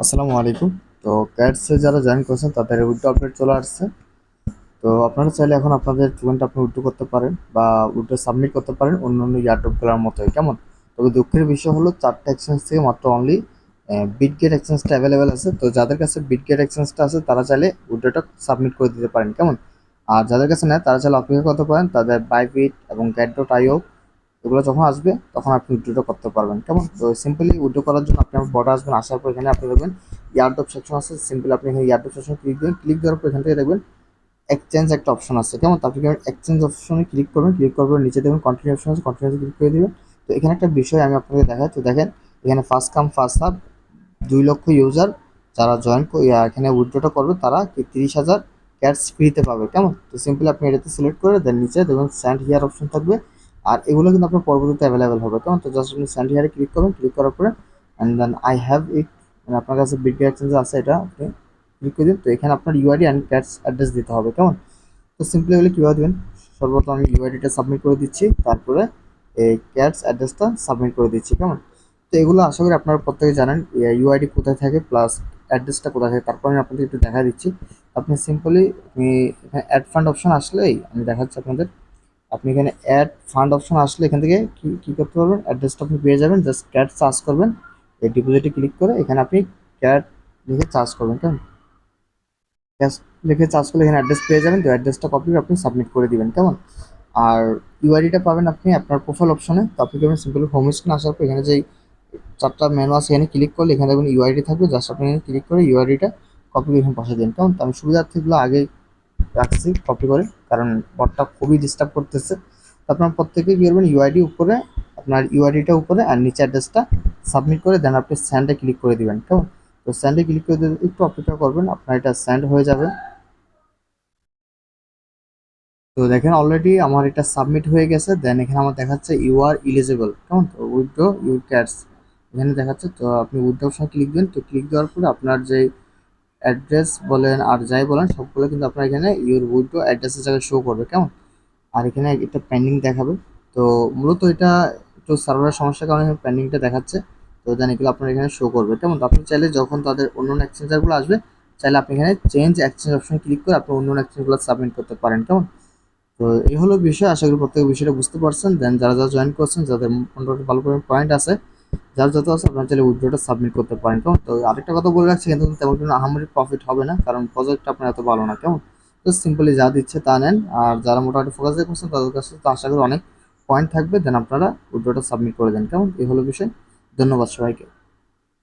আসসালামু আলাইকুম। তো ক্যাটসে যারা জয়েন করেছেন তাদের উইথড্র আপডেট চলে আসছে। তো আপনারা চাইলে এখন আপনাদের টোকেনটা আপনি উইথড্র করতে পারেন বা উইথড্র সাবমিট করতে পারেন অন্যান্য ইয়ারড্রপগুলোর মতোই। কেমন? তবে দুঃখের বিষয় হলো 4টা এক্সচেঞ্জ থেকে মাত্র অনলি বিটগেট এক্সচেঞ্জটা অ্যাভেলেবেল আছে। তো যাদের কাছে বিটগেট এক্সচেঞ্জটা আছে তারা চাইলে উইথড্রটা সাবমিট করে দিতে পারেন। কেমন? আর যাদের কাছে নেয় তারা চাইলে অপেক্ষা করতে পারেন। তাদের বাইবিট এবং get.io এগুলো যখন আসবে তখন আপনি উইথড্র করতে পারবেন। কেমন? তো সিম্পলি উইথড্র করার জন্য আপনি আমার বর্ডার আসবেন, আসার পর এখানে আপনি দেখবেন ইয়ারড্রপ সেকশন আছে। সিম্পলি আপনি এখানে ইয়ারড্রপ সেকশন ক্লিক দিবেন, ক্লিক দেওয়ার পর এখান থেকে দেখবেন এক্সচেঞ্জ একটা অপশন আছে। কেমন? তো আপনি এক্সচেঞ্জ অপশনে ক্লিক করবেন, ক্লিক করার পর নিচে দেখবেন কন্টিনিউ অপশন আছে, কন্টিনিউ ক্লিক করে দিবেন। তো এখানে একটা বিষয় আমি আপনাকে দেখাই। তো দেখেন এখানে ফার্স্ট কাম ফার্স্ট সার্ভ 2 লক্ষ ইউজার যারা জয়েন এখানে উইথড্রটা করবে তারা 30,000 ক্যাটস ফ্রিতে পাবে। কেমন? তো সিম্পলি আপনি এটাতে সিলেক্ট করে দেন নিচে দেখবেন সেন্ড হিয়ার অপশন থাকবে। আর এগুলো কিন্তু আপনার পরবর্তীতে অ্যাভেলেবেল হবে। কেমন? তো জাস্ট আপনি সেন্ড হিয়ারে ক্লিক করবেন, ক্লিক করার পরে and then I have it, মানে আপনার কাছে বিটগেট এক্সচেঞ্জ আছে এটা আপনি ক্লিক করে দিন। তো এখানে আপনার ইউআইডি অ্যান্ড ক্যাটস অ্যাড্রেস দিতে হবে। কেমন? তো সিম্পলি এগুলো কীভাবে দেবেন? সর্বপ্রথম আমি ইউআইডিটা সাবমিট করে দিচ্ছি, তারপরে এই ক্যাটস অ্যাড্রেসটা সাবমিট করে দিচ্ছি। কেমন? তো এগুলো আশা করি আপনারা প্রত্যেকে জানেন ইউআইডি কোথায় থাকে প্লাস অ্যাড্রেসটা কোথায় থাকে। তারপর আমি আপনাদের একটু দেখা দিচ্ছি। আপনি সিম্পলি আপনি এখানে অ্যাড ফান্ড অপশন আসলেই আমি দেখাচ্ছি আপনাদের। আপনি এখানে অ্যাড ফান্ড অপশন আসলে এখান থেকে কী করতে পারবেন, অ্যাড্রেসটা আপনি পেয়ে যাবেন। জাস্ট ক্যাট চার্জ করবেন, এই ডিপোজিটে ক্লিক করে এখানে আপনি ক্যাট লিখে চার্জ করবেন। কেমন? ক্যাশ লিখে চার্জ করলে এখানে অ্যাড্রেস পেয়ে যাবেন। তো অ্যাড্রেসটা কপি করে আপনি সাবমিট করে দিবেন। কেমন? আর ইউআইডিটা পাবেন আপনি আপনার প্রোফাইল অপশনে। তো আপনি করবেন সিম্পলি হোম স্ক্রিন আসার পর এখানে যেই 4টা মেনু আছে এখানে ক্লিক করলে এখানে দেখবেন ইউআইডি থাকবে। জাস্ট আপনি এখানে ক্লিক করে ইউআইডিটা কপি করে এখানে বসে দিন। কেমন? তো আমি সুবিধার্থেগুলো আগেই রাখছি কপি করে, কারণ বটটা খুবই ডিস্টার্ব করতেছে। তো আপনার প্রত্যেকেই কী করবেন, ইউআইডি উপরে আপনার ইউআইডিটা উপরে আর নিচে অ্যাড্রেসটা সাবমিট করে দেন আপনি স্যান্ডে ক্লিক করে দিবেন। কেমন? তো স্যান্ডে ক্লিক করে দিলে একটু অপেক্ষা করবেন, আপনার এটা স্যান্ড হয়ে যাবে। তো দেখেন অলরেডি আমার এটা সাবমিট হয়ে গেছে। দেন এখানে আমার দেখাচ্ছে ইউ আর ইলিজিবল। কেমন? তো উইথড্র ইউর ক্যাটস এখানে দেখাচ্ছে। তো আপনি উইথড্র অপশন ক্লিক দেন। তো ক্লিক দেওয়ার পরে আপনার যে অ্যাড্রেস বলেন আর যাই বলেন সবগুলো কিন্তু আপনার এখানে ইউর উইথড্র অ্যাড্রেসের জায়গায় শো করবে। কেমন? আর এখানে একটা পেন্ডিং দেখাবে। তো মূলত এটা একটু সার্ভারের সমস্যার কারণে পেন্ডিংটা দেখাচ্ছে। তো দেন এগুলো আপনার এখানে শো করবে। কেমন? তো আপনি চাইলে যখন তাদের অন্য এক্সচেঞ্জারগুলো আসবে চাইলে আপনি এখানে চেঞ্জ এক্সচেঞ্জ অপশন ক্লিক করে আপনি অন্য এক্সচেঞ্জগুলো সাবমিট করতে পারেন। কেমন? তো এই হলো বিষয়। আশা করি প্রত্যেক বিষয়টা বুঝতে পারছেন। দেন যারা যারা জয়েন করছেন যাদের মোটামুটি ভালো পরিমাণ পয়েন্ট আছে, যার যত আছে আপনারা চাইলে উইথড্রটা সাবমিট করতে পারেন। কেমন? তো আরেকটা কথা বলে রাখছি, কিন্তু তেমন কোনো আহামরি প্রফিট হবে না, কারণ প্রজেক্টটা আপনার এত ভালো না। কেমন? তো সিম্পলি যা দিচ্ছে তা নেন। আর যারা মোটামুটি ফোকাস দিয়ে করছেন তাদের কাছে তো আশা করি অনেক পয়েন্ট থাকবে। দেন আপনারা উইথড্রটা সাবমিট করে দেন। কেমন? এই হলো বিষয়। ধন্যবাদ সবাইকে।